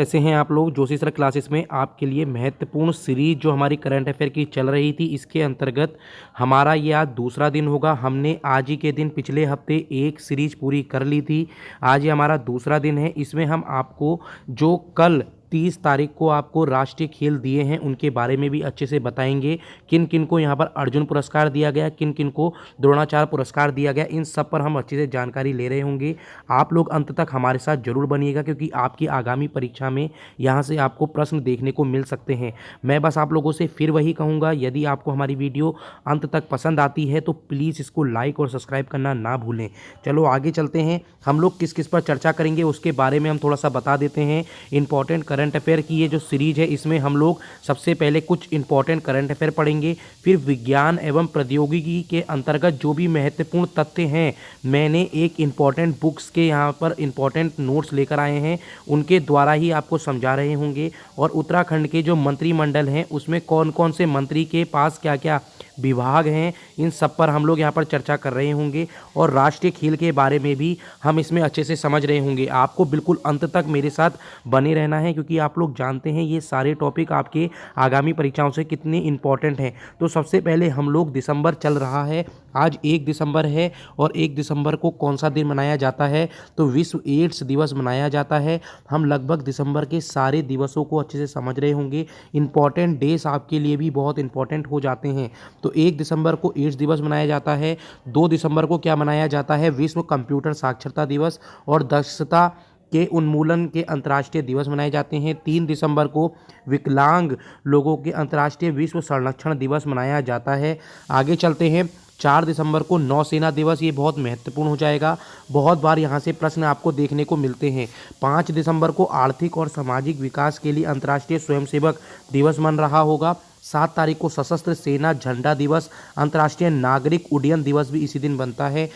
कैसे हैं आप लोग। जोशी सर क्लासेस में आपके लिए महत्वपूर्ण सीरीज जो हमारी करंट अफेयर की चल रही थी, इसके अंतर्गत हमारा ये आज दूसरा दिन होगा। हमने आज ही के दिन पिछले हफ्ते एक सीरीज पूरी कर ली थी, आज ये हमारा दूसरा दिन है। इसमें हम आपको जो कल 30 तारीख को आपको राष्ट्रीय खेल दिए हैं उनके बारे में भी अच्छे से बताएंगे। किन किन को यहाँ पर अर्जुन पुरस्कार दिया गया, किन किन को द्रोणाचार्य पुरस्कार दिया गया, इन सब पर हम अच्छे से जानकारी ले रहे होंगे। आप लोग अंत तक हमारे साथ जरूर बनिएगा, क्योंकि आपकी आगामी परीक्षा में यहाँ से आपको प्रश्न देखने को मिल सकते हैं। मैं बस आप लोगों से फिर वही कहूँगा, यदि आपको हमारी वीडियो अंत तक पसंद आती है तो प्लीज़ इसको लाइक और सब्सक्राइब करना ना भूलें। चलो आगे चलते हैं। हम लोग किस किस पर चर्चा करेंगे उसके बारे में हम थोड़ा सा बता देते हैं। इंपॉर्टेंट करंट अफेयर की ये जो सीरीज है, इसमें हम लोग सबसे पहले कुछ इंपॉर्टेंट करंट अफेयर पढ़ेंगे, फिर विज्ञान एवं प्रौद्योगिकी के अंतर्गत जो भी महत्वपूर्ण तथ्य हैं, मैंने एक इंपॉर्टेंट बुक्स के यहाँ पर इंपॉर्टेंट नोट्स लेकर आए हैं, उनके द्वारा ही आपको समझा रहे होंगे। और उत्तराखंड के जो मंत्रिमंडल हैं उसमें कौन कौन से मंत्री के पास क्या क्या विभाग हैं, इन सब पर हम लोग यहाँ पर चर्चा कर रहे होंगे। और राष्ट्रीय खेल के बारे में भी हम इसमें अच्छे से समझ रहे होंगे। आपको बिल्कुल अंत तक मेरे साथ बने रहना है, क्योंकि आप लोग जानते हैं ये सारे टॉपिक आपके आगामी परीक्षाओं से कितने इंपॉर्टेंट हैं। तो सबसे पहले हम लोग, दिसंबर चल रहा है, आज 1 दिसंबर है, और 1 दिसंबर को कौन सा दिन मनाया जाता है, तो विश्व एड्स दिवस मनाया जाता है। हम लगभग दिसंबर के सारे दिवसों को अच्छे से समझ रहे होंगे। इंपॉर्टेंट डेज आपके लिए भी बहुत इंपॉर्टेंट हो जाते हैं। तो 1 दिसंबर को एड्स दिवस मनाया जाता है। 2 दिसंबर को क्या मनाया जाता है, विश्व कंप्यूटर साक्षरता दिवस और दक्षता के उन्मूलन के अंतर्राष्ट्रीय दिवस मनाए जाते हैं। 3 दिसंबर को विकलांग लोगों के अंतर्राष्ट्रीय विश्व संरक्षण दिवस मनाया जाता है। आगे चलते हैं। 4 दिसंबर को नौसेना दिवस, ये बहुत महत्वपूर्ण हो जाएगा, बहुत बार यहाँ से प्रश्न आपको देखने को मिलते हैं। 5 दिसंबर को आर्थिक और सामाजिक विकास के लिए अंतर्राष्ट्रीय स्वयंसेवक दिवस मन रहा होगा। 7 तारीख को सशस्त्र सेना झंडा दिवस, अंतर्राष्ट्रीय नागरिक उड्डयन दिवस भी इसी दिन बनता है।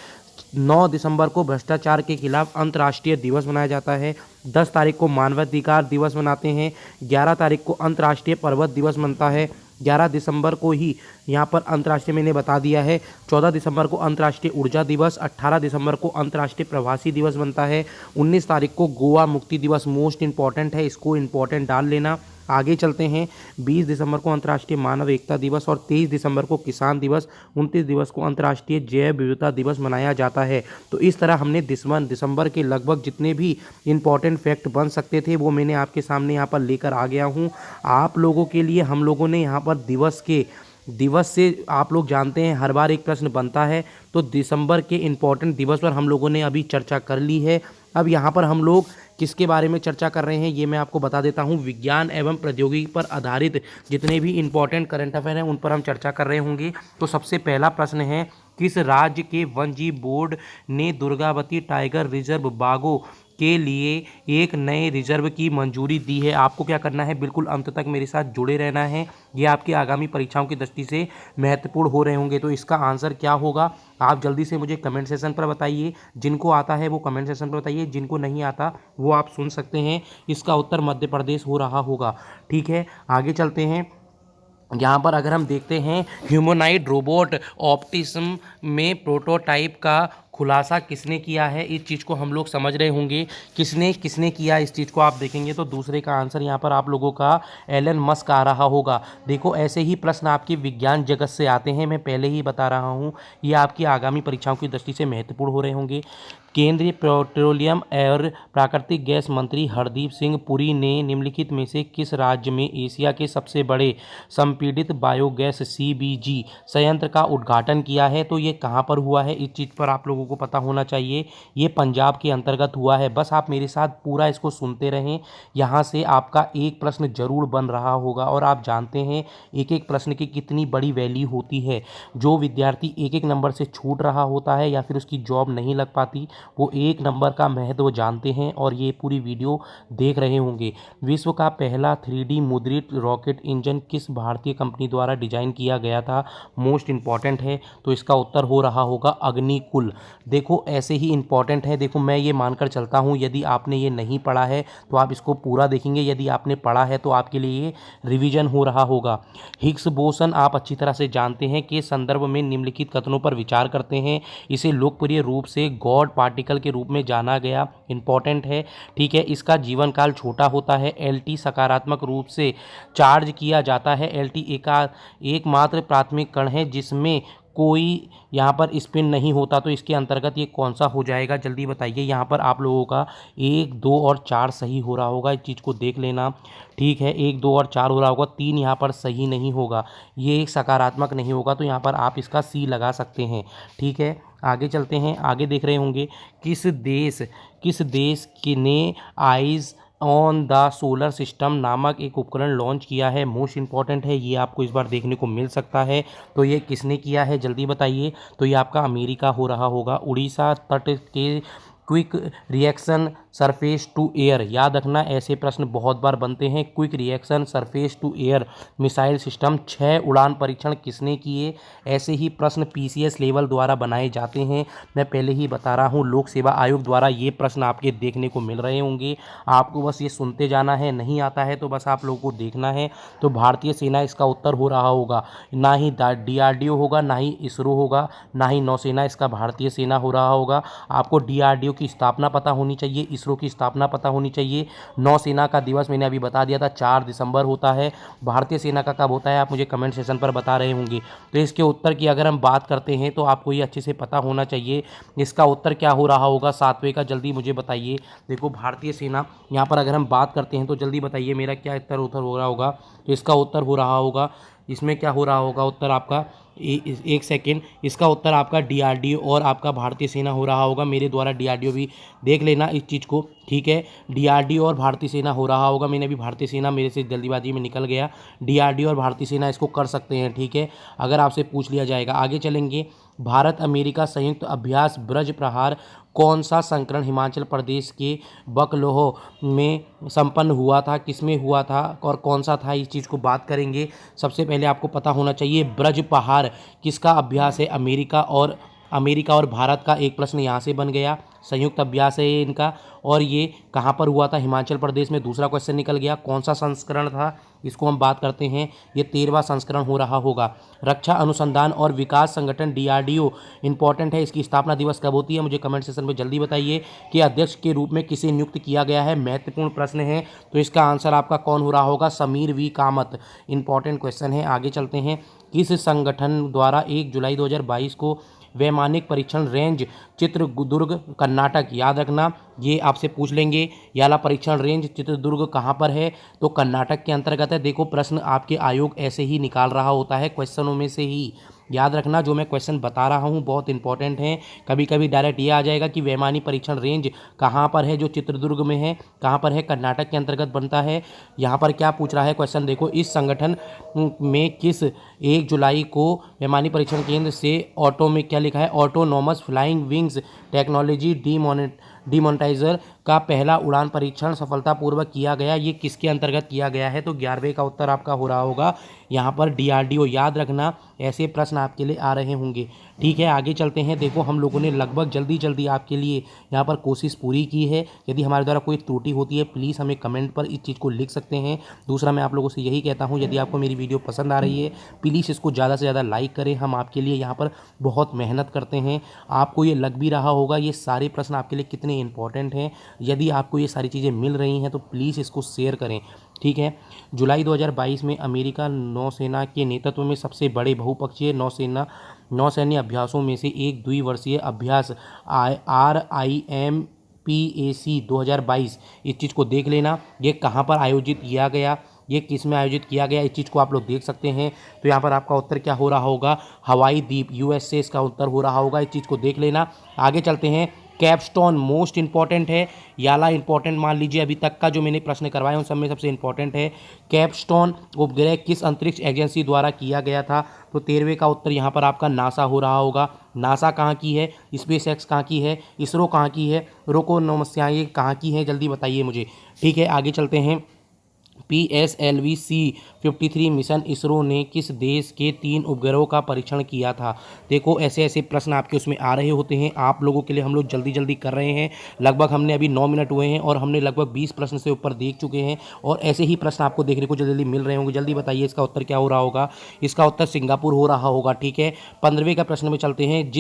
9 दिसंबर को भ्रष्टाचार के खिलाफ अंतर्राष्ट्रीय दिवस मनाया जाता है। 10 तारीख को मानवाधिकार दिवस मनाते हैं। 11 तारीख को अंतर्राष्ट्रीय पर्वत दिवस मनता है। 11 दिसंबर को ही यहाँ पर अंतर्राष्ट्रीय, मैंने बता दिया है। 14 दिसंबर को अंतर्राष्ट्रीय ऊर्जा दिवस। 18 दिसंबर को अंतर्राष्ट्रीय प्रवासी दिवस बनता है। 19 तारीख को गोवा मुक्ति दिवस, मोस्ट इंपॉर्टेंट है, इसको इंपॉर्टेंट डाल लेना। आगे चलते हैं। 20 दिसंबर को अंतर्राष्ट्रीय मानव एकता दिवस और 23 दिसंबर को किसान दिवस। 29 दिवस को अंतर्राष्ट्रीय जैव विविधता दिवस मनाया जाता है। तो इस तरह हमने दिसंबर के लगभग जितने भी इंपॉर्टेंट फैक्ट बन सकते थे वो मैंने आपके सामने यहाँ पर लेकर आ गया हूँ। आप लोगों के लिए हम लोगों ने यहाँ पर दिवस से आप लोग जानते हैं हर बार एक प्रश्न बनता है, तो दिसंबर के इंपॉर्टेंट दिवस पर हम लोगों ने अभी चर्चा कर ली है। अब यहाँ पर हम लोग किसके बारे में चर्चा कर रहे हैं ये मैं आपको बता देता हूँ। विज्ञान एवं प्रौद्योगिकी पर आधारित जितने भी इंपॉर्टेंट करंट अफेयर हैं उन पर हम चर्चा कर रहे होंगे। तो सबसे पहला प्रश्न है, किस राज्य के वन जीव बोर्ड ने दुर्गावती टाइगर रिजर्व बाघों के लिए एक नए रिजर्व की मंजूरी दी है। आपको क्या करना है, बिल्कुल अंत तक मेरे साथ जुड़े रहना है, ये आपकी आगामी परीक्षाओं की दृष्टि से महत्वपूर्ण हो रहे होंगे। तो इसका आंसर क्या होगा, आप जल्दी से मुझे कमेंट सेशन पर बताइए। जिनको आता है वो कमेंट सेशन पर बताइए, जिनको नहीं आता वो आप सुन सकते हैं। इसका उत्तर मध्य प्रदेश हो रहा होगा। ठीक है, आगे चलते हैं। यहाँ पर अगर हम देखते हैं, ह्यूमनॉइड रोबोट ऑप्टिस्म में प्रोटोटाइप का खुलासा किसने किया है, इस चीज़ को हम लोग समझ रहे होंगे। किसने किसने किया इस चीज़ को आप देखेंगे तो दूसरे का आंसर यहाँ पर आप लोगों का एलन मस्क आ रहा होगा। देखो ऐसे ही प्रश्न आपके विज्ञान जगत से आते हैं, मैं पहले ही बता रहा हूँ, ये आपकी आगामी परीक्षाओं की दृष्टि से महत्वपूर्ण हो रहे होंगे। केंद्रीय पेट्रोलियम और प्राकृतिक गैस मंत्री हरदीप सिंह पुरी ने निम्नलिखित में से किस राज्य में एशिया के सबसे बड़े संपीड़ित बायोगैस CBG संयंत्र का उद्घाटन किया है। तो ये कहाँ पर हुआ है, इस चीज़ पर आप लोगों को पता होना चाहिए। ये पंजाब के अंतर्गत हुआ है। बस आप मेरे साथ पूरा इसको सुनते रहें, यहाँ से आपका एक प्रश्न जरूर बन रहा होगा। और आप जानते हैं एक एक प्रश्न की कितनी बड़ी वैल्यू होती है। जो विद्यार्थी एक एक नंबर से छूट रहा होता है या फिर उसकी जॉब नहीं लग पाती, वो एक नंबर का महत्व जानते हैं और ये पूरी वीडियो देख रहे होंगे। विश्व का पहला 3D मुद्रित रॉकेट इंजन किस भारतीय कंपनी द्वारा डिजाइन किया गया था, मोस्ट इंपॉर्टेंट है। तो इसका उत्तर हो रहा होगा अग्निकुल। देखो ऐसे ही इंपॉर्टेंट है। देखो मैं ये मानकर चलता हूँ यदि आपने ये नहीं पढ़ा है तो आप इसको पूरा देखेंगे, यदि आपने पढ़ा है तो आपके लिए ये रिवीजन हो रहा होगा। हिग्स बोसन आप अच्छी तरह से जानते हैं कि संदर्भ में निम्नलिखित कथनों पर विचार करते हैं। इसे लोकप्रिय रूप से गॉड पार्टिकल के रूप में जाना गया। इंपॉर्टेंट है, ठीक है। इसका जीवन काल छोटा होता है। एलटी सकारात्मक रूप से चार्ज किया जाता है। एलटी एकमात्र प्राथमिक कण है जिसमें कोई यहाँ पर स्पिन नहीं होता। तो इसके अंतर्गत ये कौन सा हो जाएगा, जल्दी बताइए। यहाँ पर आप लोगों का 1, 2 और 4 सही हो रहा होगा, इस चीज़ को देख लेना, ठीक है। 1, 2 और 4 हो रहा होगा, 3 यहाँ पर सही नहीं होगा, ये एक सकारात्मक नहीं होगा। तो यहाँ पर आप इसका सी लगा सकते हैं, ठीक है। आगे चलते हैं। आगे देख रहे होंगे किस देश की ने eyes on the solar system नामक एक उपकरण लॉन्च किया है। मोस्ट इंपॉर्टेंट है, ये आपको इस बार देखने को मिल सकता है। तो ये किसने किया है, जल्दी बताइए। तो ये आपका अमेरिका हो रहा होगा। उड़ीसा तट के quick reaction surface to air, याद रखना ऐसे प्रश्न बहुत बार बनते हैं। Quick reaction surface to air missile system 6 उड़ान परीक्षण किसने किए। ऐसे ही प्रश्न पीसीएस लेवल द्वारा बनाए जाते हैं। मैं पहले ही बता रहा हूँ, लोक सेवा आयोग द्वारा ये प्रश्न आपके देखने को मिल रहे होंगे। आपको बस ये सुनते जाना है, नहीं आता है तो बस आप लोगों को देखना है। तो भारतीय सेना इसका उत्तर हो रहा होगा। ना ही डीआरडीओ होगा, ना ही इसरो होगा, ना ही नौसेना, इसका भारतीय सेना हो रहा होगा। आपको डीआरडीओ की स्थापना पता होनी चाहिए, इसरो की स्थापना पता होनी चाहिए। नौसेना का दिवस मैंने अभी बता दिया था, 4 दिसंबर होता है। भारतीय सेना का कब होता है आप मुझे कमेंट सेक्शन पर बता रहे होंगे। तो इसके उत्तर की अगर हम बात करते हैं तो आपको ये अच्छे से पता होना चाहिए। इसका उत्तर क्या हो रहा होगा 7वें का, जल्दी मुझे बताइए। देखो भारतीय सेना यहाँ पर अगर हम बात करते हैं तो जल्दी बताइए मेरा क्या उत्तर हो रहा होगा। तो इसका उत्तर हो रहा होगा, इसमें क्या हो रहा होगा उत्तर आपका, एक सेकेंड, इसका उत्तर आपका डीआरडीओ और आपका भारतीय सेना हो रहा होगा। मेरे द्वारा डीआरडीओ भी देख लेना इस चीज़ को, ठीक है। डीआरडीओ और भारतीय सेना हो रहा होगा। मैंने अभी भारतीय सेना मेरे से जल्दीबाजी में निकल गया। डीआरडीओ और भारतीय सेना इसको कर सकते हैं, ठीक है, अगर आपसे पूछ लिया जाएगा। आगे चलेंगे। भारत अमेरिका संयुक्त अभ्यास ब्रज प्रहार कौन सा संस्करण हिमाचल प्रदेश के बकलोह में संपन्न हुआ था, किसमें हुआ था और कौन सा था, इस चीज़ को बात करेंगे। सबसे पहले आपको पता होना चाहिए ब्रज प्रहार किसका अभ्यास है। अमेरिका और भारत का एक प्रश्न यहाँ से बन गया। संयुक्त अभ्यास है ये इनका, और ये कहाँ पर हुआ था, हिमाचल प्रदेश में। दूसरा क्वेश्चन निकल गया, कौन सा संस्करण था, इसको हम बात करते हैं। ये 13वां संस्करण हो रहा होगा। रक्षा अनुसंधान और विकास संगठन डीआरडीओ इंपॉर्टेंट है, इसकी स्थापना दिवस कब होती है मुझे कमेंट सेक्शन में जल्दी बताइए। कि अध्यक्ष के रूप में किसे नियुक्त किया गया है, महत्वपूर्ण प्रश्न है। तो इसका आंसर आपका कौन हो रहा होगा, Sameer V Kamath. Important question है। आगे चलते हैं। किस संगठन द्वारा 1 जुलाई 2022 को वैमानिक परीक्षण रेंज चित्रदुर्ग कर्नाटक, याद रखना ये आपसे पूछ लेंगे, याला परीक्षण रेंज चित्रदुर्ग कहाँ पर है, तो कर्नाटक के अंतर्गत है। देखो प्रश्न आपके आयोग ऐसे ही निकाल रहा होता है, क्वेश्चनों में से ही। याद रखना जो मैं क्वेश्चन बता रहा हूँ बहुत इंपॉर्टेंट है। कभी कभी डायरेक्ट ये आ जाएगा कि वैमानिक परीक्षण रेंज कहाँ पर है, जो चित्रदुर्ग में है, कहाँ पर है, कर्नाटक के अंतर्गत बनता है। यहाँ पर क्या पूछ रहा है क्वेश्चन, देखो इस संगठन में किस 1 जुलाई को वैमानिक परीक्षण केंद्र से ऑटो में क्या लिखा है, ऑटोनोमस फ्लाइंग विंग्स टेक्नोलॉजी डिमोनेटाइजर का पहला उड़ान परीक्षण सफलतापूर्वक किया गया। ये किसके अंतर्गत किया गया है, तो 11वें का उत्तर आपका हो रहा होगा यहाँ पर डीआरडीओ। याद रखना ऐसे प्रश्न आपके लिए आ रहे होंगे, ठीक है। आगे चलते हैं। देखो हम लोगों ने लगभग जल्दी आपके लिए यहाँ पर कोशिश पूरी की है। यदि हमारे द्वारा कोई त्रुटि होती है प्लीज़ हमें कमेंट पर इस चीज़ को लिख सकते हैं। दूसरा मैं आप लोगों से यही कहता हूँ, यदि आपको मेरी वीडियो पसंद आ रही है प्लीज़ इसको ज़्यादा से ज़्यादा लाइक करें। हम आपके लिए यहाँ पर बहुत मेहनत करते हैं। आपको ये लग भी रहा होगा ये सारे प्रश्न आपके लिए कितने इंपॉर्टेंट हैं। यदि आपको ये सारी चीज़ें मिल रही हैं तो प्लीज़ इसको शेयर करें, ठीक है। जुलाई 2022 में अमेरिका नौसेना के नेतृत्व में सबसे बड़े बहुपक्षीय नौसैन्य अभ्यासों में से एक द्विवर्षीय अभ्यास RIMPAC 2022, इस चीज़ को देख लेना। ये कहाँ पर आयोजित किया गया, ये किस में आयोजित किया गया, इस चीज़ को आप लोग देख सकते हैं। तो यहाँ पर आपका उत्तर क्या हो रहा होगा, हवाई द्वीप USA इसका उत्तर हो रहा होगा। इस चीज़ को देख लेना। आगे चलते हैं। कैपस्टोन मोस्ट इंपॉर्टेंट है, याला इंपॉर्टेंट मान लीजिए। अभी तक का जो मैंने प्रश्न करवाए उन सब में सबसे इंपॉर्टेंट है। कैपस्टोन उपग्रह किस अंतरिक्ष एजेंसी द्वारा किया गया था, तो 13वें का उत्तर यहाँ पर आपका नासा हो रहा होगा। नासा कहाँ की है, SpaceX कहाँ की है, इसरो कहाँ की है, रोकोनोमस्याई कहाँ की है, जल्दी बताइए मुझे, ठीक है। आगे चलते हैं। PSLV C 53 मिशन इसरो ने किस देश के 3 उपग्रहों का परीक्षण किया था। देखो ऐसे ऐसे प्रश्न आपके उसमें आ रहे होते हैं, आप लोगों के लिए हम लोग जल्दी जल्दी कर रहे हैं। लगभग हमने अभी 9 मिनट हुए हैं और हमने लगभग 20 प्रश्न से ऊपर देख चुके हैं और ऐसे ही प्रश्न आपको देखने को जल्दी जल्दी मिल रहे होंगे। जल्दी बताइए इसका उत्तर क्या हो रहा होगा। इसका उत्तर सिंगापुर हो रहा होगा। ठीक है, 15वें का प्रश्न में चलते हैं।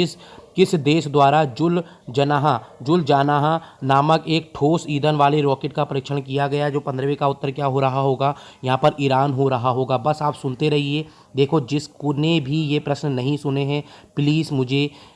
किस देश द्वारा जुल जानाहा नामक एक ठोस ईंधन वाले रॉकेट का परीक्षण किया गया। जो 15वें का उत्तर क्या हो रहा होगा, यहाँ पर ईरान हो रहा होगा। बस आप सुनते रहिए। देखो जिसने भी ये प्रश्न नहीं सुने हैं प्लीज़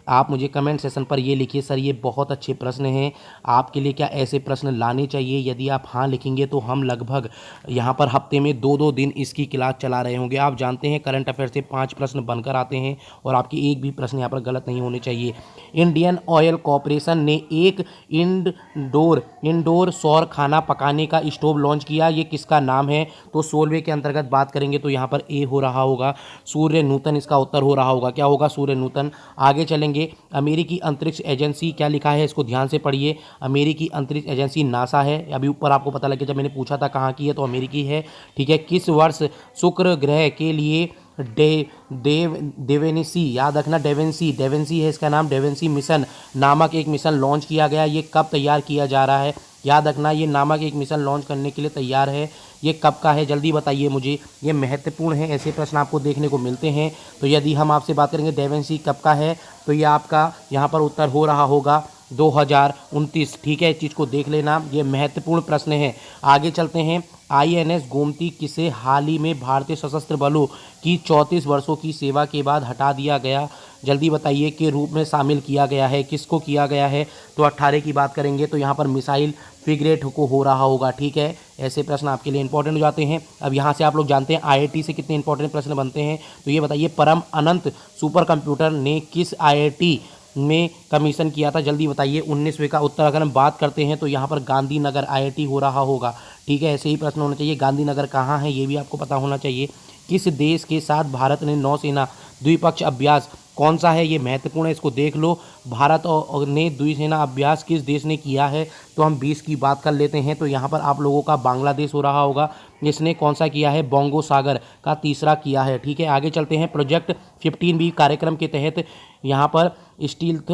आप मुझे कमेंट सेशन पर ये लिखिए, सर ये बहुत अच्छे प्रश्न हैं, आपके लिए क्या ऐसे प्रश्न लाने चाहिए। यदि आप हाँ लिखेंगे तो हम लगभग यहाँ पर हफ्ते में 2-2 दिन इसकी क्लास चला रहे होंगे। आप जानते हैं करंट अफेयर से 5 प्रश्न बनकर आते हैं और आपके एक भी प्रश्न यहाँ पर गलत नहीं होने चाहिए। इंडियन ऑयल कॉरपोरेशन ने एक इंडोर सौर खाना पकाने का स्टोव लॉन्च किया। ये किसका नाम है। तो 16वें के अंतर्गत बात करेंगे तो यहाँ पर ए हो रहा होगा, सूर्य नूतन इसका उत्तर हो रहा होगा। क्या होगा, सूर्य नूतन। आगे चलेंगे, अमेरिकी अंतरिक्ष एजेंसी, क्या लिखा है इसको ध्यान से पढ़िए। अमेरिकी अंतरिक्ष एजेंसी नासा है। अभी ऊपर आपको पता लगे, जब मैंने पूछा था कहाँ की है तो अमेरिकी है। ठीक है, किस वर्ष शुक्र ग्रह के लिए डेवेंसी, याद रखना डेवेंसी है इसका नाम, डेवेंसी मिशन नामक एक मिशन लॉन्च किया गया। ये कब तैयार किया जा रहा है, याद रखना, ये नामक एक मिशन लॉन्च करने के लिए तैयार है। ये कब का है जल्दी बताइए मुझे, ये महत्वपूर्ण है, ऐसे प्रश्न आपको देखने को मिलते हैं। तो यदि हम आपसे बात करेंगे डेवेंसी कब का है तो ये आपका यहाँ पर उत्तर हो रहा होगा 2029। ठीक है, इस चीज़ को देख लेना, ये महत्वपूर्ण प्रश्न है। आगे चलते हैं, INS गोमती किसे हाल ही में भारतीय सशस्त्र बलों की 34 वर्षों की सेवा के बाद हटा दिया गया, जल्दी बताइए, के रूप में शामिल किया गया है। किसको किया गया है तो 18 की बात करेंगे तो यहाँ पर मिसाइल फ्रिगेट को हो रहा होगा। ठीक है, ऐसे प्रश्न आपके लिए इंपॉर्टेंट हो जाते हैं। अब यहाँ से आप लोग जानते हैं IIT से कितने इंपॉर्टेंट प्रश्न बनते हैं। तो ये बताइए, परम अनंत सुपर कंप्यूटर ने किस IIT में कमीशन किया था, जल्दी बताइए। 19वें का उत्तर अगर हम बात करते हैं तो यहाँ पर गांधीनगर IIT हो रहा होगा। ठीक है, ऐसे ही प्रश्न होना चाहिए। गांधीनगर कहाँ है ये भी आपको पता होना चाहिए। किस देश के साथ भारत ने नौसेना द्विपक्षीय अभ्यास, कौन सा है ये महत्वपूर्ण है, इसको देख लो। भारत और ने द्विसेना अभ्यास किस देश ने किया है तो हम 20 की बात कर लेते हैं। तो यहाँ पर आप लोगों का बांग्लादेश हो रहा होगा। इसने कौन सा किया है, बोंगो सागर का तीसरा किया है। ठीक है, आगे चलते हैं। प्रोजेक्ट 15B कार्यक्रम के तहत यहाँ पर स्टील्थ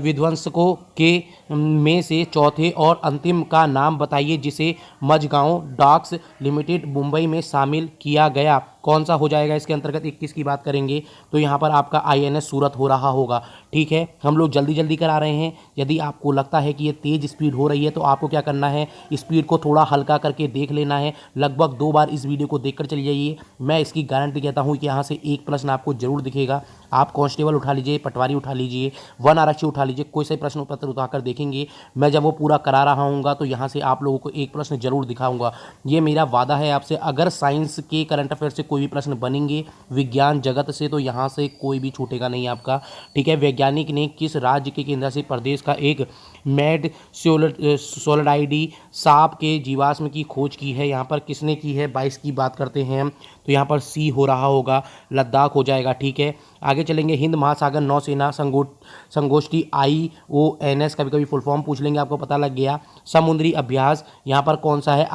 विध्वंसकों के में से चौथे और अंतिम का नाम बताइए जिसे मझगांव डॉक्स लिमिटेड मुंबई में शामिल किया गया। कौन सा हो जाएगा इसके अंतर्गत, 21 की बात करेंगे तो यहाँ पर आपका INS सूरत हो रहा होगा। ठीक है, हम लोग जल्दी जल्दी करा रहे हैं। यदि आपको लगता है कि ये तेज़ स्पीड हो रही है तो आपको क्या करना है, स्पीड को थोड़ा हल्का करके देख लेना है। लगभग 2 बार इस वीडियो को देखकर चली जाइए। मैं इसकी गारंटी कहता हूँ कि यहाँ से एक प्रश्न आपको जरूर दिखेगा। आप कांस्टेबल उठा लीजिए, पटवारी उठा लीजिए, वन आरक्षी उठा लीजिए, कोई से प्रश्न पत्र उठाकर देखेंगे। मैं जब वो पूरा करा रहा हूँगा तो यहाँ से आप लोगों को एक प्रश्न जरूर दिखाऊंगा। ये मेरा वादा है आपसे। अगर साइंस के करंट अफेयर से कोई भी प्रश्न बनेंगे, विज्ञान जगत से, तो यहाँ से कोई भी छूटेगा नहीं आपका। ठीक है, वैज्ञानिक ने किस राज्य के केंद्रशासित प्रदेश का एक मैड सोलिडाइडी सांप के जीवाश्म की खोज की है। यहाँ पर किसने की है, 22 की बात करते हैं हम तो यहाँ पर सी हो रहा होगा, लद्दाख हो जाएगा। ठीक है, आगे चलेंगे। हिंद महासागर नौसेना संगोष्ठी IONS, कभी कभी फुल फॉर्म पूछ लेंगे, आपको पता लग गया। समुद्री अभ्यास यहाँ पर कौन सा है,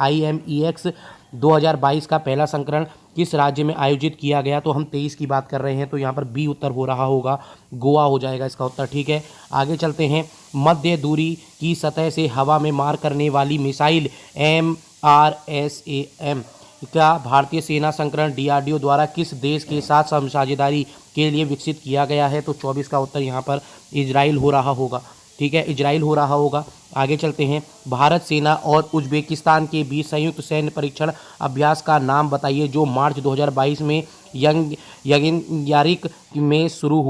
IMEX 2022 का पहला संस्करण किस राज्य में आयोजित किया गया। तो हम 23 की बात कर रहे हैं तो यहाँ पर बी उत्तर हो रहा होगा, गोवा हो जाएगा इसका उत्तर। ठीक है, आगे चलते हैं। मध्य दूरी की सतह से हवा में मार करने वाली मिसाइल MRSAM का भारतीय सेना संस्करण DRDO द्वारा किस देश के साथ साझेदारी के लिए विकसित किया गया है। तो 24 का उत्तर यहाँ पर इजराइल हो रहा होगा। ठीक है, इजराइल हो रहा होगा। आगे चलते हैं। भारत सेना और उज्बेकिस्तान के बीच संयुक्त सैन्य परीक्षण अभ्यास का नाम बताइए जो मार्च 2022 में यंग्यारिक में शुरू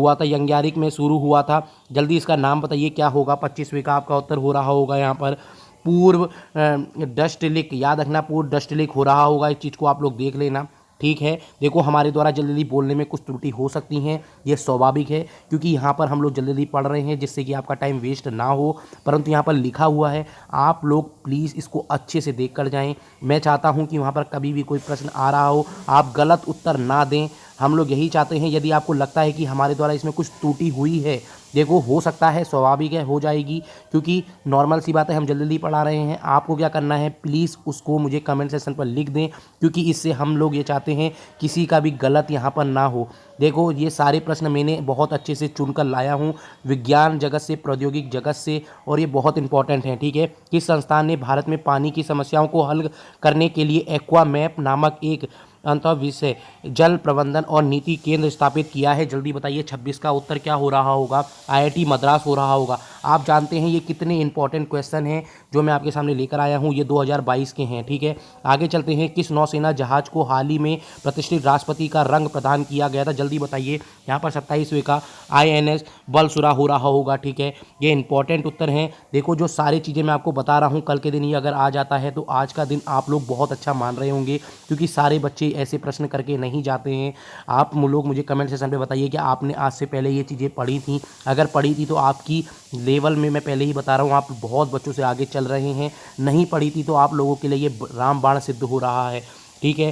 हुआ था। जल्दी इसका नाम बताइए क्या होगा। 25वें का आपका उत्तर हो रहा होगा यहाँ पर पूर्व डस्ट लिक, याद रखना पूर्व डस्ट लिक हो रहा होगा। इस चीज़ को आप लोग देख लेना। ठीक है, देखो हमारे द्वारा जल्दी जल्दी बोलने में कुछ त्रुटि हो सकती हैं, ये स्वाभाविक है क्योंकि यहाँ पर हम लोग जल्दी जल्दी पढ़ रहे हैं जिससे कि आपका टाइम वेस्ट ना हो। परंतु यहाँ पर लिखा हुआ है, आप लोग प्लीज़ इसको अच्छे से देख कर जाएँ। मैं चाहता हूँ कि वहाँ पर कभी भी कोई प्रश्न आ रहा हो आप गलत उत्तर ना दें। हम लोग यही चाहते हैं। यदि आपको लगता है कि हमारे द्वारा इसमें कुछ त्रुटि हुई है, देखो हो सकता है, स्वाभाविक है, हो जाएगी, क्योंकि नॉर्मल सी बात है, हम जल्दी जल्दी पढ़ा रहे हैं। आपको क्या करना है, प्लीज़ उसको मुझे कमेंट सेक्शन पर लिख दें, क्योंकि इससे हम लोग ये चाहते हैं किसी का भी गलत यहाँ पर ना हो। देखो ये सारे प्रश्न मैंने बहुत अच्छे से चुनकर लाया हूँ विज्ञान जगत से, प्रौद्योगिक जगत से, और ये बहुत इंपॉर्टेंट है। ठीक है, किस संस्थान ने भारत में पानी की समस्याओं को हल करने के लिए एक्वा मैप नामक एक अंतर विषय जल प्रबंधन और नीति केंद्र स्थापित किया है? जल्दी बताइए, 26 का उत्तर क्या हो रहा होगा? आईआईटी मद्रास हो रहा होगा। आप जानते हैं ये कितने इंपॉर्टेंट क्वेश्चन हैं जो मैं आपके सामने लेकर आया हूँ, ये 2022 के हैं। ठीक है, आगे चलते हैं। किस नौसेना जहाज को हाल ही में प्रतिष्ठित राष्ट्रपति का रंग प्रदान किया गया था? जल्दी बताइए। यहाँ पर 27वें का INS बलसुरा हो रहा होगा। ठीक है, ये इंपॉर्टेंट उत्तर हैं। देखो जो सारी चीज़ें मैं आपको बता रहा हूँ, कल के दिन ये अगर आ जाता है तो आज का दिन आप लोग बहुत अच्छा मान रहे होंगे, क्योंकि सारे बच्चे ऐसे प्रश्न करके नहीं जाते हैं। आप लोग मुझे कमेंट सेक्शन पे बताइए कि आपने आज से पहले ये चीज़ें पढ़ी थी। अगर पढ़ी थी तो आपकी लेवल में, मैं पहले ही बता रहा हूँ, आप बहुत बच्चों से आगे चल रहे हैं। नहीं पढ़ी थी तो आप लोगों के लिए ये रामबाण सिद्ध हो रहा है। ठीक है,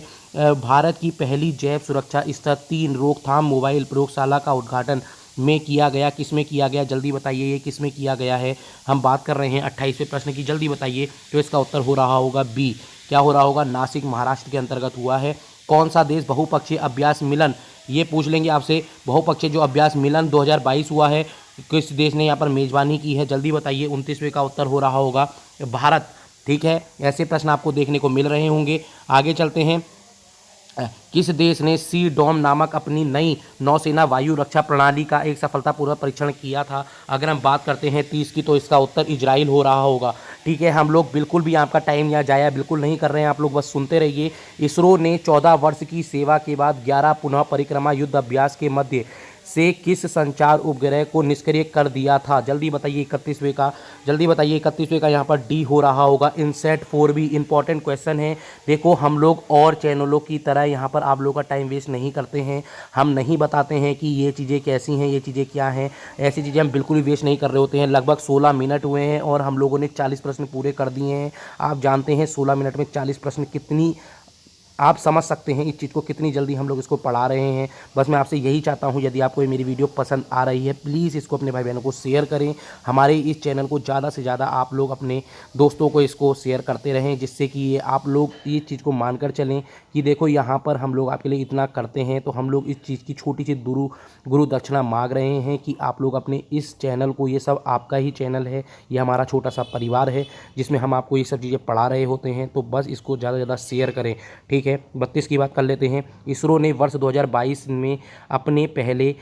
भारत की पहली जैव सुरक्षा स्तर 3 रोकथाम मोबाइल प्रयोगशाला का उद्घाटन में किया गया, किसमें किया गया? जल्दी बताइए, ये किसमें किया गया है? हम बात कर रहे हैं 28वें प्रश्न की। जल्दी बताइए, तो इसका उत्तर हो रहा होगा बी। क्या हो रहा होगा? नासिक, महाराष्ट्र के अंतर्गत हुआ है। कौन सा देश बहुपक्षीय अभ्यास मिलन, ये पूछ लेंगे आपसे, बहुपक्षीय जो अभ्यास मिलन 2022 हुआ है, किस देश ने यहाँ पर मेजबानी की है? जल्दी बताइए। 29वें का उत्तर हो रहा होगा भारत। ठीक है, ऐसे प्रश्न आपको देखने को मिल रहे होंगे। आगे चलते हैं। किस देश ने सी डॉम नामक अपनी नई नौसेना वायु रक्षा प्रणाली का एक सफलतापूर्वक परीक्षण किया था? अगर हम बात करते हैं 30 की, तो इसका उत्तर इजराइल हो रहा होगा। ठीक है, हम लोग बिल्कुल भी आपका टाइम यहाँ जाया बिल्कुल नहीं कर रहे हैं, आप लोग बस सुनते रहिए। इसरो ने 14 वर्ष की सेवा के बाद 11 पुनः परिक्रमा युद्ध अभ्यास के मध्य से किस संचार उपग्रह को निष्क्रिय कर दिया था? जल्दी बताइए 31वें का। जल्दी बताइए 31वें का, यहाँ पर डी हो रहा होगा। इनसेट 4 भी इंपॉर्टेंट क्वेश्चन है। देखो हम लोग और चैनलों की तरह यहाँ पर आप लोगों का टाइम वेस्ट नहीं करते हैं। हम नहीं बताते हैं कि ये चीज़ें कैसी हैं, ये चीज़ें क्या हैं, ऐसी चीज़ें हम बिल्कुल भी वेस्ट नहीं कर रहे होते हैं। लगभग 16 मिनट हुए हैं और हम लोगों ने 40 प्रश्न पूरे कर दिए हैं। आप जानते हैं 16 मिनट में 40 प्रश्न कितनी, आप समझ सकते हैं इस चीज़ को, कितनी जल्दी हम लोग इसको पढ़ा रहे हैं। बस मैं आपसे यही चाहता हूं, यदि आपको ये मेरी वीडियो पसंद आ रही है, प्लीज़ इसको अपने भाई बहनों को शेयर करें। हमारे इस चैनल को ज़्यादा से ज़्यादा आप लोग अपने दोस्तों को इसको शेयर करते रहें, जिससे कि ये आप लोग ये चीज़ को मानकर चलें कि देखो यहाँ पर हम लोग आपके लिए इतना करते हैं, तो हम लोग इस चीज़ की छोटी सी गुरु दक्षिणा मांग रहे हैं कि आप लोग अपने इस चैनल को, ये सब आपका ही चैनल है, ये हमारा छोटा सा परिवार है जिसमें हम आपको ये सब चीज़ें पढ़ा रहे होते हैं, तो बस इसको ज़्यादा से ज़्यादा शेयर करें। ठीक है, 32 की बात कर लेते हैं। इसरो ने वर्ष 2022 में अपने पहले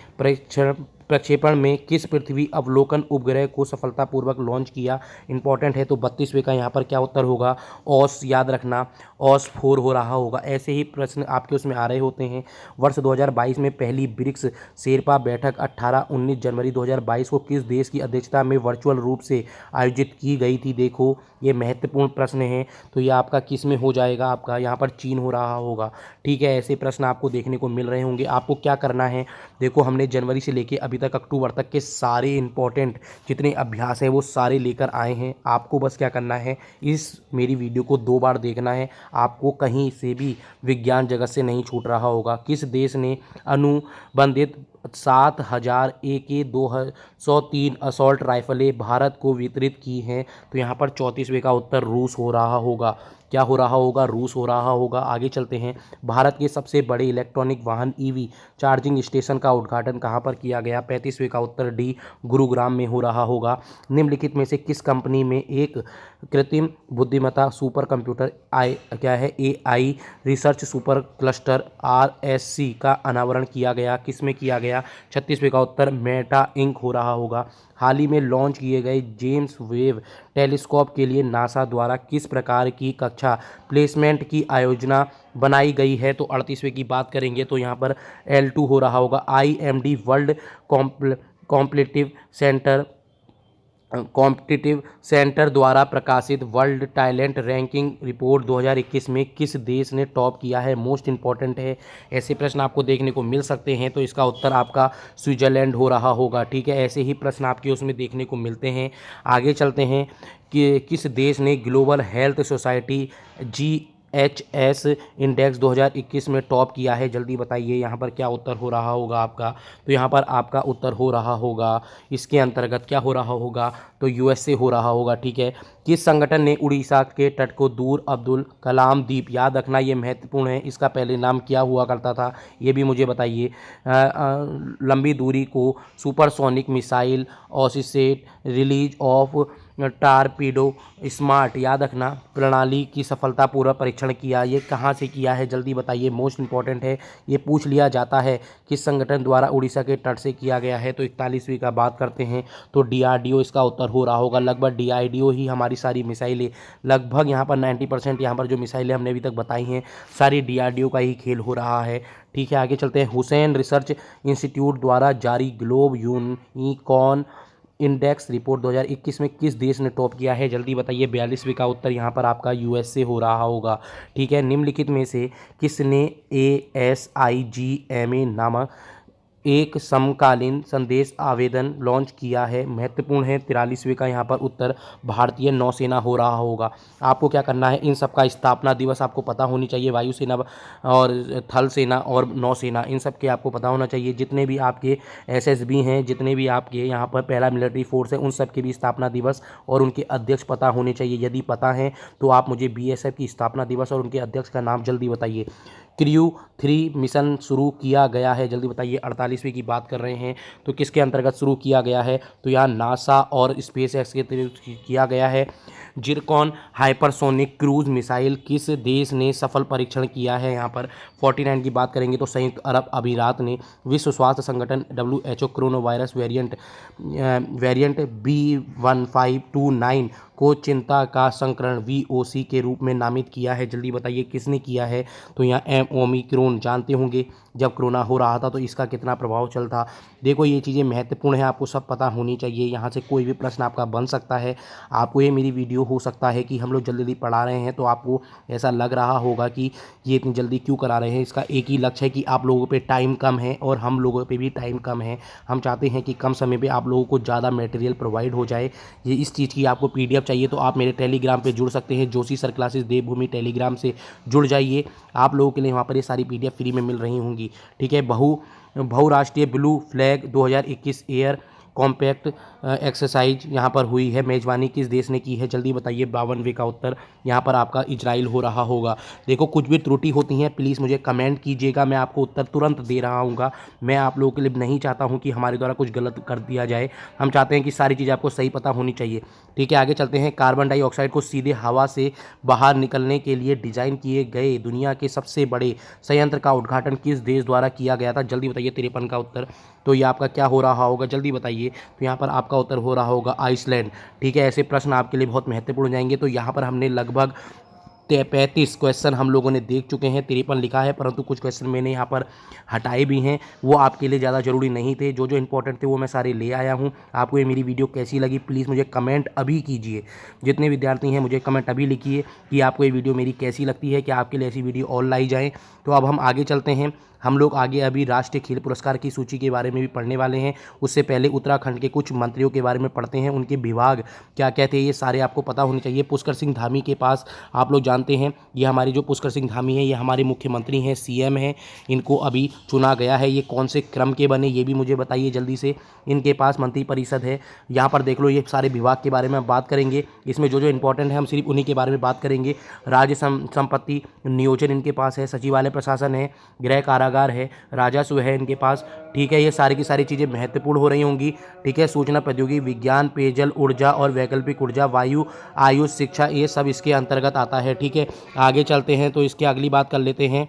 प्रक्षेपण में किस पृथ्वी अवलोकन उपग्रह को सफलतापूर्वक लॉन्च किया? इंपॉर्टेंट है, तो 32वें का यहाँ पर क्या उत्तर होगा? ऑस, याद रखना, ऑस 4 हो रहा होगा। ऐसे ही प्रश्न आपके उसमें आ रहे होते हैं। वर्ष 2022 में पहली ब्रिक्स शेरपा बैठक 18-19 जनवरी 2022 को किस देश की अध्यक्षता में वर्चुअल रूप से आयोजित की गई थी? देखो ये महत्वपूर्ण प्रश्न है, तो ये आपका किस में हो जाएगा? आपका यहाँ पर चीन हो रहा होगा। ठीक है, ऐसे प्रश्न आपको देखने को मिल रहे होंगे। आपको क्या करना है, देखो हमने जनवरी से लेके अभी तक अक्टूबर तक के सारे इंपॉर्टेंट जितने अभ्यास हैं वो सारे लेकर आए हैं। आपको बस क्या करना है, इस मेरी वीडियो को 2 बार देखना है, आपको कहीं से भी विज्ञान जगत से नहीं छूट रहा होगा। किस देश ने अनुबंधित 7000 AK-203 असॉल्ट राइफलें भारत को वितरित की हैं? तो यहाँ पर 34वें का उत्तर रूस हो रहा होगा। क्या हो रहा होगा? रूस हो रहा होगा। आगे चलते हैं। भारत के सबसे बड़े इलेक्ट्रॉनिक वाहन EV चार्जिंग स्टेशन का उद्घाटन कहाँ पर किया गया? 35वें का उत्तर डी, गुरुग्राम में हो रहा होगा। निम्नलिखित में से किस कंपनी में एक कृत्रिम बुद्धिमत्ता सुपर कंप्यूटर क्या है AI research super cluster RSC का अनावरण किया गया? किस में किया गया? 36वें का उत्तर मेटा इंक हो रहा होगा। हाल ही में लॉन्च किए गए जेम्स वेब टेलीस्कोप के लिए नासा द्वारा किस प्रकार की कक्षा प्लेसमेंट की आयोजना बनाई गई है? तो 38वें की बात करेंगे तो यहाँ पर L2 हो रहा होगा। IMD वर्ल्ड कॉम्पिटिटिव सेंटर द्वारा प्रकाशित वर्ल्ड टैलेंट रैंकिंग रिपोर्ट 2021 में किस देश ने टॉप किया है? मोस्ट इंपॉर्टेंट है, ऐसे प्रश्न आपको देखने को मिल सकते हैं, तो इसका उत्तर आपका स्विट्जरलैंड हो रहा होगा। ठीक है, ऐसे ही प्रश्न आपके उसमें देखने को मिलते हैं। आगे चलते हैं कि किस देश ने global health society WHS index 2021 में टॉप किया है? जल्दी बताइए यहाँ पर क्या उत्तर हो रहा होगा आपका। तो यहाँ पर आपका उत्तर हो रहा होगा, इसके अंतर्गत क्या हो रहा होगा, तो USA हो रहा होगा। ठीक है। किस संगठन ने उड़ीसा के तट को दूर अब्दुल कलाम द्वीप, याद रखना ये महत्वपूर्ण है, इसका पहले नाम क्या हुआ करता था, ये भी मुझे बताइए। लंबी दूरी को supersonic missile assisted release of torpedo SMART, याद रखना, प्रणाली की सफलतापूर्वक परीक्षण किया, ये कहाँ से किया है जल्दी बताइए, मोस्ट इंपॉर्टेंट है, ये पूछ लिया जाता है किस संगठन द्वारा उड़ीसा के तट से किया गया है। तो 41वीं का बात करते हैं तो DRDO इसका उत्तर हो रहा होगा। लगभग DRDO ही हमारी सारी मिसाइलें, लगभग यहाँ पर 90% यहाँ पर जो मिसाइलें हमने अभी तक बताई हैं सारी DRDO का ही खेल हो रहा है। ठीक है, आगे चलते हैं। हुसैन रिसर्च इंस्टीट्यूट द्वारा जारी ग्लोब यूनिकॉर्न इंडेक्स रिपोर्ट 2021 में किस देश ने टॉप किया है, जल्दी बताइए। 42वीं का उत्तर यहाँ पर आपका USA हो रहा होगा। ठीक है। निम्नलिखित में से किसने ASIGMA नामक एक समकालीन संदेश आवेदन लॉन्च किया है? महत्वपूर्ण है। 43वीं का यहाँ पर उत्तर भारतीय नौसेना हो रहा होगा। आपको क्या करना है, इन सब का स्थापना दिवस आपको पता होनी चाहिए। वायुसेना और थल सेना और नौसेना, इन सब के आपको पता होना चाहिए। जितने भी आपके SSB हैं, जितने भी आपके यहाँ पर पहला मिलिट्री फोर्स है, उन सब के भी स्थापना दिवस और उनके अध्यक्ष पता होने चाहिए। यदि पता है तो आप मुझे BSF की स्थापना दिवस और उनके अध्यक्ष का नाम जल्दी बताइए। क्रू 3 मिशन शुरू किया गया है, जल्दी बताइए। 48वीं की बात कर रहे हैं तो किसके अंतर्गत शुरू किया गया है, तो यहाँ नासा और SpaceX के तहत किया गया है। जिरकॉन हाइपरसोनिक क्रूज मिसाइल किस देश ने सफल परीक्षण किया है? यहाँ पर 49 की बात करेंगे तो संयुक्त अरब अमीरात ने। विश्व स्वास्थ्य संगठन WHO corona virus variant B1529 को चिंता का संस्करण VOC के रूप में नामित किया है, जल्दी बताइए किसने किया है। तो यहाँ ओमिक्रॉन, जानते होंगे जब कोरोना हो रहा था तो इसका कितना प्रभाव चलता। देखो ये चीज़ें महत्वपूर्ण है, आपको सब पता होनी चाहिए। यहाँ से कोई भी प्रश्न आपका बन सकता है। आपको ये मेरी वीडियो हो सकता है कि हम लोग जल्दी जल्दी पढ़ा रहे हैं तो आपको ऐसा लग रहा होगा कि ये इतनी जल्दी क्यों करा रहे हैं। इसका एक ही लक्ष्य है कि आप लोगों पे टाइम कम है और हम लोगों पे भी टाइम कम है। हम चाहते हैं कि कम समय पे आप लोगों को ज़्यादा मटेरियल प्रोवाइड हो जाए। ये इस चीज़ की आपको PDF चाहिए तो आप मेरे टेलीग्राम पे जुड़ सकते हैं। जोशी सर क्लासेस देवभूमि टेलीग्राम से जुड़ जाइए, आप लोगों के लिए वहाँ पर ये सारी PDF फ्री में मिल रही होंगी। ठीक है। बहुराष्ट्रीय blue flag 2021 air compact exercise यहाँ पर हुई है, मेज़बानी किस देश ने की है, जल्दी बताइए। 52वीं का उत्तर यहाँ पर आपका इजराइल हो रहा होगा। देखो कुछ भी त्रुटि होती हैं प्लीज़ मुझे कमेंट कीजिएगा, मैं आपको उत्तर तुरंत दे रहा हूँगा। मैं आप लोगों के लिए नहीं चाहता हूँ कि हमारे द्वारा कुछ गलत कर दिया जाए। हम चाहते हैं कि सारी चीज़ें आपको सही पता होनी चाहिए। ठीक है, आगे चलते हैं। कार्बन डाइऑक्साइड को सीधे हवा से बाहर निकलने के लिए डिज़ाइन किए गए दुनिया के सबसे बड़े संयंत्र का उद्घाटन किस देश द्वारा किया गया था, जल्दी बताइए। 53 का उत्तर तो ये आपका क्या हो रहा होगा, जल्दी बताइए। तो यहाँ पर आपका उत्तर हो रहा होगा आइसलैंड। ठीक है, ऐसे प्रश्न आपके लिए बहुत महत्वपूर्ण हो जाएंगे। तो यहाँ पर हमने लगभग 35 क्वेश्चन हम लोगों ने देख चुके हैं। 53 लिखा है परंतु कुछ क्वेश्चन मैंने यहाँ पर हटाए भी हैं, वो आपके लिए ज़्यादा ज़रूरी नहीं थे। जो जो इंपॉर्टेंट थे वो मैं सारे ले आया हूँ। आपको ये मेरी वीडियो कैसी लगी प्लीज़ मुझे कमेंट अभी कीजिए। जितने विद्यार्थी हैं मुझे कमेंट अभी लिखिए कि आपको ये वीडियो मेरी कैसी लगती है, कि आपके लिए ऐसी वीडियो और लाई जाए। तो अब हम आगे चलते हैं। हम लोग आगे अभी राष्ट्रीय खेल पुरस्कार की सूची के बारे में भी पढ़ने वाले हैं। उससे पहले उत्तराखंड के कुछ मंत्रियों के बारे में पढ़ते हैं, उनके विभाग क्या कहते हैं, ये सारे आपको पता होने चाहिए। पुष्कर सिंह धामी के पास आप लोग जानते हैं, ये हमारे जो पुष्कर सिंह धामी है ये हमारे मुख्यमंत्री हैं, CM हैं। इनको अभी चुना गया है। ये कौन से क्रम के बने ये भी मुझे बताइए जल्दी से। इनके पास मंत्रिपरिषद है, यहाँ पर देख लो। ये सारे विभाग के बारे में बात करेंगे, इसमें जो जो इंपॉर्टेंट है हम सिर्फ उन्हीं के बारे में बात करेंगे। राज्य संपत्ति नियोजन इनके पास है, सचिवालय प्रशासन है, गृह कारागार है, राजस्व है इनके पास। ठीक है, ये सारी की सारी चीज़ें महत्वपूर्ण हो रही होंगी। ठीक है, सूचना प्रौद्योगिकी, विज्ञान, पेयजल, ऊर्जा और वैकल्पिक ऊर्जा, वायु, आयुष, शिक्षा, ये सब इसके अंतर्गत आता है। ठीक है, आगे चलते हैं तो इसकी अगली बात कर लेते हैं।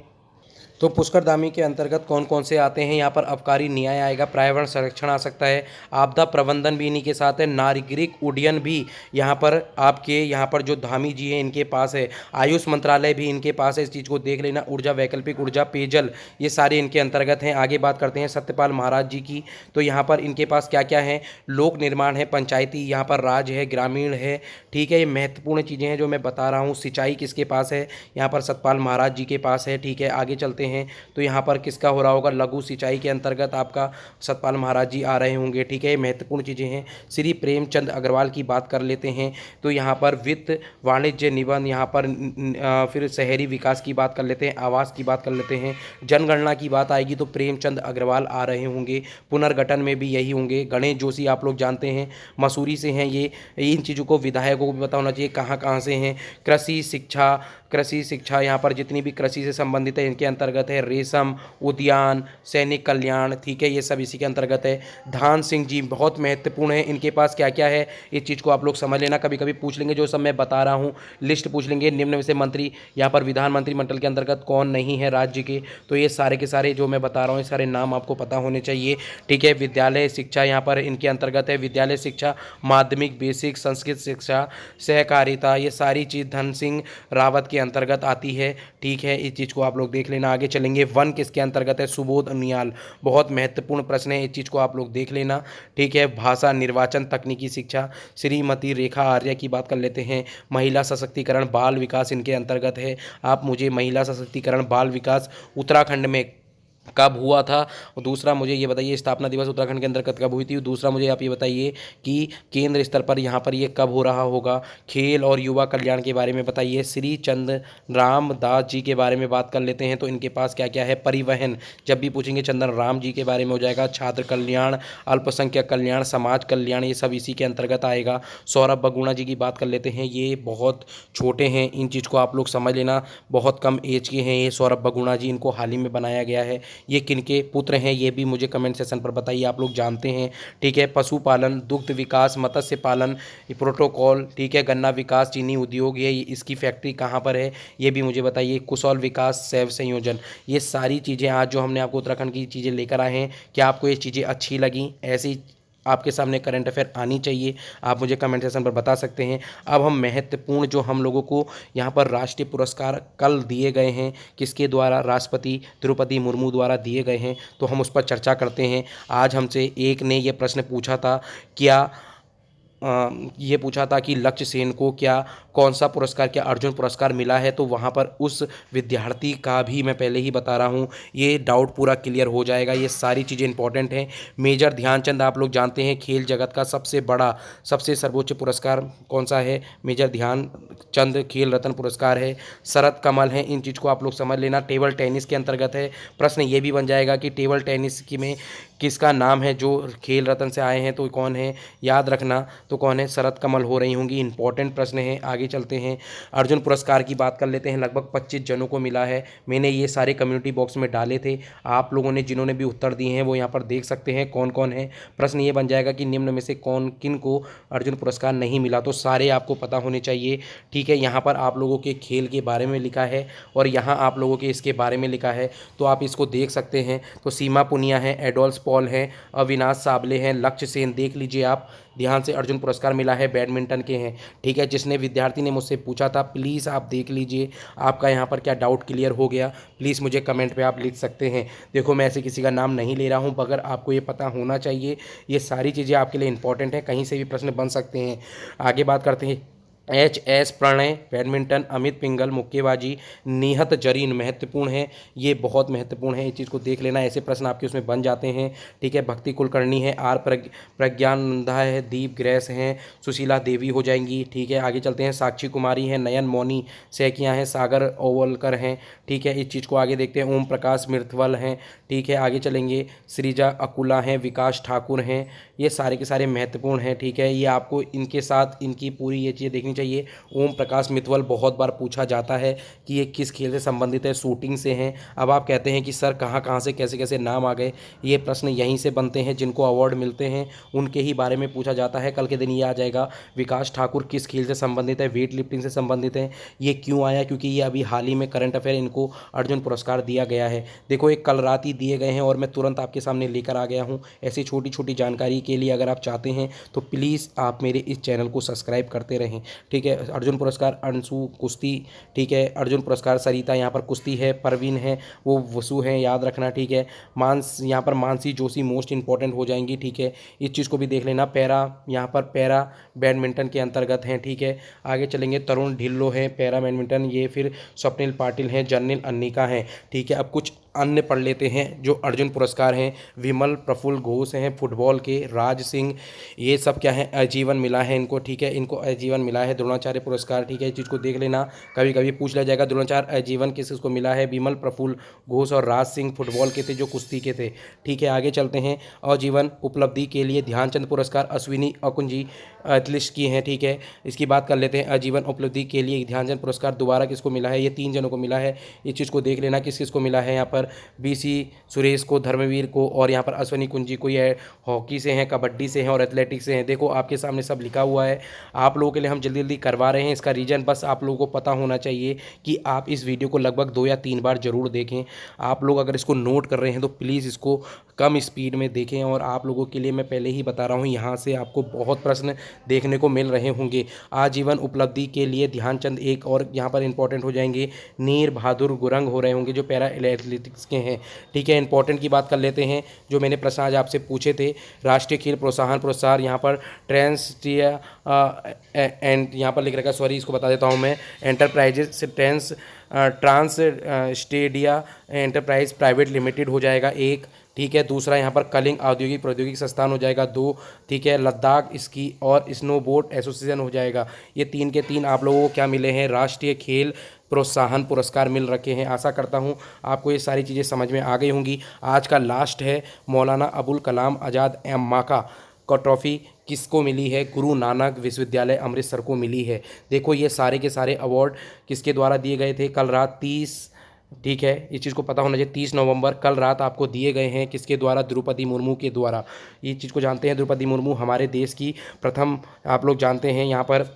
तो पुष्कर धामी के अंतर्गत कौन कौन से आते हैं, यहाँ पर आबकारी न्याय आएगा, पर्यावरण संरक्षण आ सकता है, आपदा प्रबंधन भी इन्हीं के साथ है, नागरिक उड्डयन भी यहाँ पर आपके यहाँ पर जो धामी जी हैं इनके पास है, आयुष मंत्रालय भी इनके पास है, इस चीज़ को देख लेना, ऊर्जा, वैकल्पिक ऊर्जा, पेयजल, ये सारे इनके अंतर्गत हैं। आगे बात करते हैं सत्यपाल महाराज जी की। तो यहाँ पर इनके पास क्या क्या है, लोक निर्माण है, पंचायती, यहाँ पर राज है, ग्रामीण है। ठीक है, ये महत्वपूर्ण चीज़ें हैं जो मैं बता रहा हूँ। सिंचाई किसके पास है, यहाँ पर सत्यपाल महाराज जी के पास है। ठीक है, आगे चलते लेते हैं तो यहाँ पर किसका हो रहा होगा, लघु सिंचाई के अंतर्गत आपका सतपाल महाराज जी आ रहे होंगे। ठीक है, ये महत्वपूर्ण चीज़ें हैं। श्री प्रेमचंद अग्रवाल की बात कर लेते हैं तो यहाँ पर वित्त वाणिज्य निबंध, यहाँ पर फिर शहरी विकास की बात कर लेते हैं, आवास की बात कर लेते हैं, जनगणना की बात आएगी तो प्रेमचंद अग्रवाल आ रहे होंगे, पुनर्गठन में भी यही होंगे। गणेश जोशी आप लोग जानते हैं मसूरी से हैं, ये इन चीज़ों को विधायकों को भी पता होना चाहिए कहाँ कहाँ से हैं। कृषि शिक्षा यहाँ पर जितनी भी कृषि से संबंधित है इनके अंतर्गत है। रेशम उद्यान, सैनिक कल्याण, ठीक है, ये सब इसी के अंतर्गत है। धान सिंह जी बहुत महत्वपूर्ण है, इनके पास क्या क्या है इस चीज़ को आप लोग समझ लेना, कभी कभी पूछ लेंगे जो सब मैं बता रहा हूँ, लिस्ट पूछ लेंगे। निम्न में से मंत्री यहाँ पर विधान मंत्रिमंडल के अंतर्गत कौन नहीं है राज्य के, तो ये सारे के सारे जो मैं बता रहा हूँ ये सारे नाम आपको पता होने चाहिए। ठीक है, विद्यालय शिक्षा यहाँ पर इनके अंतर्गत है, विद्यालय शिक्षा, माध्यमिक, बेसिक, संस्कृत शिक्षा, सहकारिता, ये सारी चीज़ धन सिंह रावत के अंतर्गत आती है। ठीक है, इस चीज़ को आप लोग देख लेना। आगे चलेंगे, वन किसके अंतर्गत है, सुबोध उनियाल, बहुत महत्वपूर्ण प्रश्न है, इस चीज़ को आप लोग देख लेना। ठीक है, भाषा, निर्वाचन, तकनीकी शिक्षा, श्रीमती रेखा आर्य की बात कर लेते हैं। महिला सशक्तिकरण, बाल विकास इनके अंतर्गत है। आप मुझे महिला सशक्तिकरण, बाल विकास उत्तराखंड में कब हुआ था, और दूसरा मुझे ये बताइए स्थापना दिवस उत्तराखंड के अंतर्गत कब हुई थी। दूसरा मुझे आप ये बताइए कि केंद्र स्तर पर यहाँ पर ये कब हो रहा होगा। खेल और युवा कल्याण के बारे में बताइए। श्री चंद्र राम दास जी के बारे में बात कर लेते हैं तो इनके पास क्या क्या है। परिवहन जब भी पूछेंगे चंद्र राम जी के बारे में हो जाएगा। छात्र कल्याण, अल्पसंख्यक कल्याण, समाज कल्याण, ये सब इसी के अंतर्गत आएगा। सौरभ बगुणा जी की बात कर लेते हैं, ये बहुत छोटे हैं, इन चीज़ को आप लोग समझ लेना, बहुत कम एज के हैं ये सौरभ बगुणा जी, इनको हाल ही में बनाया गया है। ये किनके पुत्र हैं ये भी मुझे कमेंट सेक्शन पर बताइए, आप लोग जानते हैं। ठीक है, पशुपालन, दुग्ध विकास, मत्स्य पालन, प्रोटोकॉल, ठीक है, गन्ना विकास, चीनी उद्योग, ये इसकी फैक्ट्री कहाँ पर है ये भी मुझे बताइए। कुशल विकास, सैव संयोजन, ये सारी चीज़ें आज जो हमने आपको उत्तराखंड की चीज़ें लेकर आए हैं, क्या आपको ये चीज़ें अच्छी लगी? ऐसी आपके सामने करंट अफेयर आनी चाहिए, आप मुझे कमेंट सेक्शन पर बता सकते हैं। अब हम महत्वपूर्ण जो हम लोगों को यहाँ पर राष्ट्रीय पुरस्कार कल दिए गए हैं, किसके द्वारा, राष्ट्रपति द्रौपदी मुर्मू द्वारा दिए गए हैं, तो हम उस पर चर्चा करते हैं। आज हमसे एक ने ये प्रश्न पूछा था, क्या ये पूछा था कि लक्ष्य सेन को क्या कौन सा पुरस्कार, क्या अर्जुन पुरस्कार मिला है, तो वहाँ पर उस विद्यार्थी का भी मैं पहले ही बता रहा हूँ, ये डाउट पूरा क्लियर हो जाएगा। ये सारी चीज़ें इंपॉर्टेंट हैं। मेजर ध्यानचंद आप लोग जानते हैं खेल जगत का सबसे बड़ा, सबसे सर्वोच्च पुरस्कार कौन सा है, मेजर ध्यानचंद खेल रत्न पुरस्कार है। शरद कमल है, इन चीज़ को आप लोग समझ लेना। टेबल टेनिस के अंतर्गत है। प्रश्न ये भी बन जाएगा कि टेबल टेनिस की में किसका नाम है जो खेल रत्न से आए हैं, तो कौन है, याद रखना, तो कौन है, शरद कमल हो रही होंगी। इंपॉर्टेंट प्रश्न है। आगे चलते हैं, अर्जुन पुरस्कार की बात कर लेते हैं। लगभग 25 जनों को मिला है। मैंने ये सारे कम्युनिटी बॉक्स में डाले थे, आप लोगों ने जिन्होंने भी उत्तर दिए हैं वो यहाँ पर देख सकते हैं कौन कौन है। प्रश्न ये बन जाएगा कि निम्न में से कौन किन को अर्जुन पुरस्कार नहीं मिला, तो सारे आपको पता होने चाहिए। ठीक है, यहाँ पर आप लोगों के खेल के बारे में लिखा है और यहाँ आप लोगों के इसके बारे में लिखा है, तो आप इसको देख सकते हैं। तो सीमा पुनिया है, एडोल्फ पॉल है, अविनाश साबले हैं, लक्ष्य सेन देख लीजिए आप ध्यान से, अर्जुन पुरस्कार मिला है, बैडमिंटन के हैं। ठीक है, जिसने विद्यार्थी ने मुझसे पूछा था, प्लीज़ आप देख लीजिए आपका यहाँ पर क्या डाउट क्लियर हो गया, प्लीज़ मुझे कमेंट पे आप लिख सकते हैं। देखो मैं ऐसे किसी का नाम नहीं ले रहा हूँ, मगर आपको ये पता होना चाहिए, ये सारी चीज़ें आपके लिए इंपॉर्टेंट है, कहीं से भी प्रश्न बन सकते हैं। आगे बात करते हैं। एच प्रणय बैडमिंटन, अमित पिंगल मुक्केबाजी, निहत जरीन महत्वपूर्ण है, ये बहुत महत्वपूर्ण है, इस चीज़ को देख लेना, ऐसे प्रश्न आपके उसमें बन जाते हैं। ठीक है, भक्ति कुलकर्णी है, आर प्रज्ञानंदा है, दीप ग्रेस हैं, सुशीला देवी हो जाएंगी। ठीक है, आगे चलते हैं। साक्षी कुमारी हैं, नयन मौनी सैकिया हैं, सागर ओवलकर हैं। ठीक है, इस चीज़ को आगे देखते हैं। ओम प्रकाश मृतवल हैं। ठीक है, आगे चलेंगे। श्रीजा अकुला हैं, विकास ठाकुर हैं, ये सारे के सारे महत्वपूर्ण हैं। ठीक है, ये आपको इनके साथ इनकी पूरी ये चीज़ें देखनी चाहिए। ओम प्रकाश मित्तल बहुत बार पूछा जाता है कि ये किस खेल से संबंधित है, शूटिंग से हैं। अब आप कहते हैं कि सर कहाँ कहाँ से कैसे कैसे नाम आ गए, ये प्रश्न यहीं से बनते हैं, जिनको अवार्ड मिलते हैं उनके ही बारे में पूछा जाता है। कल के दिन ये आ जाएगा विकास ठाकुर किस खेल से संबंधित है, वेट लिफ्टिंग से संबंधित है। ये क्यों आया, क्योंकि ये अभी हाल ही में करंट अफेयर इनको अर्जुन पुरस्कार दिया गया है। देखो एक कल रात ही दिए गए हैं और मैं तुरंत आपके सामने लेकर आ गया हूँ। ऐसी छोटी छोटी जानकारी के लिए अगर आप चाहते हैं तो प्लीज़ आप मेरे इस चैनल को सब्सक्राइब करते रहें। ठीक है। अर्जुन पुरस्कार अंशु कुश्ती, ठीक है। अर्जुन पुरस्कार सरिता यहाँ पर कुश्ती है, परवीन है वो वसु है, याद रखना, ठीक है। यहाँ पर मानसी जोशी मोस्ट इंपॉर्टेंट हो जाएंगी, ठीक है। इस चीज़ को भी देख लेना। पैरा यहाँ पर पैरा बैडमिंटन के अंतर्गत हैं, ठीक है। आगे चलेंगे, तरुण ढिल्लो हैं पैरा बैडमिंटन, ये फिर स्वप्निल पाटिल हैं, जर्निल अन्निका हैं, ठीक है। अब कुछ अन्य पढ़ लेते हैं जो अर्जुन पुरस्कार हैं। विमल प्रफुल्ल घोष हैं फुटबॉल के, राज सिंह, ये सब क्या है आजीवन मिला है इनको, ठीक है। इनको आजीवन मिला है। द्रोणाचार्य पुरस्कार, ठीक है। इस चीज़ को देख लेना, कभी कभी पूछ लिया जाएगा द्रोणाचार्य आजीवन किसको मिला है। विमल प्रफुल्ल घोष और राज सिंह फुटबॉल के थे जो कुश्ती के थे, ठीक है। आगे चलते हैं, आजीवन उपलब्धि के लिए ध्यानचंद पुरस्कार अश्विनी अकुंजी एथलीट्स की हैं, ठीक है। इसकी बात कर लेते हैं, आजीवन उपलब्धि के लिए ध्यानचंद पुरस्कार दोबारा किसको मिला है, ये 3 जनों को मिला है। इस चीज़ को देख लेना किस किस को मिला है। यहाँ पर बीसी सुरेश को, धर्मवीर को, और यहाँ पर अश्विनी कुंजी को। ये हॉकी से हैं, कबड्डी से हैं और एथलेटिक्स से हैं। देखो आपके सामने सब लिखा हुआ है। आप लोगों के लिए हम जल्दी जल्दी करवा रहे हैं। इसका रीज़न बस आप लोगों को पता होना चाहिए कि आप इस वीडियो को लगभग 2 या 3 बार जरूर देखें। आप लोग अगर इसको नोट कर रहे हैं तो प्लीज़ इसको कम स्पीड में देखें। और आप लोगों के लिए मैं पहले ही बता रहा हूँ, यहाँ से आपको बहुत प्रश्न देखने को मिल रहे होंगे। आजीवन उपलब्धि के लिए ध्यानचंद एक और यहाँ पर इंपॉर्टेंट हो जाएंगे। नीर बहादुर गुरंग हो रहे होंगे जो पैरा एथलेटिक्स के हैं, ठीक है। इंपॉर्टेंट की बात कर लेते हैं, जो मैंने प्रश्न आज आपसे पूछे थे। राष्ट्रीय खेल प्रोत्साहन पुरस्कार यहाँ पर एंड यहाँ पर लिख रखा है, सॉरी इसको बता देता हूँ मैं, enterprises trans stadia enterprise private limited हो जाएगा 1, ठीक है। दूसरा यहाँ पर कलिंग औद्योगिक प्रौद्योगिक संस्थान हो जाएगा 2, ठीक है। लद्दाख स्की और स्नोबोर्ड एसोसिएशन हो जाएगा। ये 3 के 3 आप लोगों को क्या मिले हैं, राष्ट्रीय खेल प्रोत्साहन पुरस्कार मिल रखे हैं। आशा करता हूँ आपको ये सारी चीज़ें समझ में आ गई होंगी। आज का लास्ट है, मौलाना अबुल कलाम आज़ाद माका का ट्रॉफी किसको मिली है, गुरु नानक विश्वविद्यालय अमृतसर को मिली है। देखो ये सारे के सारे अवार्ड किसके द्वारा दिए गए थे, कल रात 30, ठीक है, इस चीज़ को पता होना चाहिए, 30 नवंबर कल रात आपको दिए गए हैं। किसके द्वारा, द्रौपदी मुर्मू के द्वारा। ये चीज़ को जानते हैं, द्रौपदी मुर्मू हमारे देश की प्रथम, आप लोग जानते हैं यहाँ पर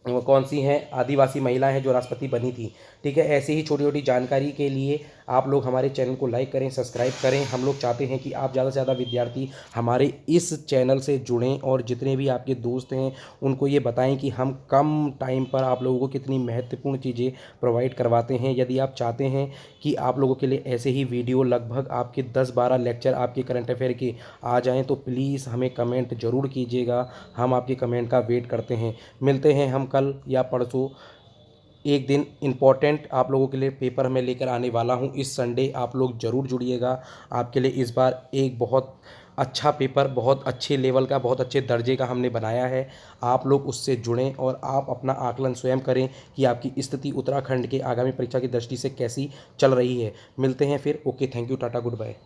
वो कौन सी हैं, आदिवासी महिला हैं जो राष्ट्रपति बनी थी, ठीक है। ऐसे ही छोटी छोटी जानकारी के लिए आप लोग हमारे चैनल को लाइक करें, सब्सक्राइब करें। हम लोग चाहते हैं कि आप ज़्यादा से ज़्यादा विद्यार्थी हमारे इस चैनल से जुड़ें और जितने भी आपके दोस्त हैं उनको ये बताएं कि हम कम टाइम पर आप लोगों को कितनी महत्वपूर्ण चीज़ें प्रोवाइड करवाते हैं। यदि आप चाहते हैं कि आप लोगों के लिए ऐसे ही वीडियो लगभग आपके 10-12 लेक्चर आपके करंट अफेयर के आ जाएँ तो प्लीज़ हमें कमेंट ज़रूर कीजिएगा। हम आपके कमेंट का वेट करते हैं। मिलते हैं हम कल या परसों एक दिन। इम्पॉर्टेंट आप लोगों के लिए पेपर मैं लेकर आने वाला हूं इस संडे, आप लोग ज़रूर जुड़िएगा। आपके लिए इस बार एक बहुत अच्छा पेपर, बहुत अच्छे लेवल का, बहुत अच्छे दर्जे का हमने बनाया है। आप लोग उससे जुड़ें और आप अपना आकलन स्वयं करें कि आपकी स्थिति उत्तराखंड के आगामी परीक्षा की दृष्टि से कैसी चल रही है। मिलते हैं फिर। Okay, thank you, tata, good bye.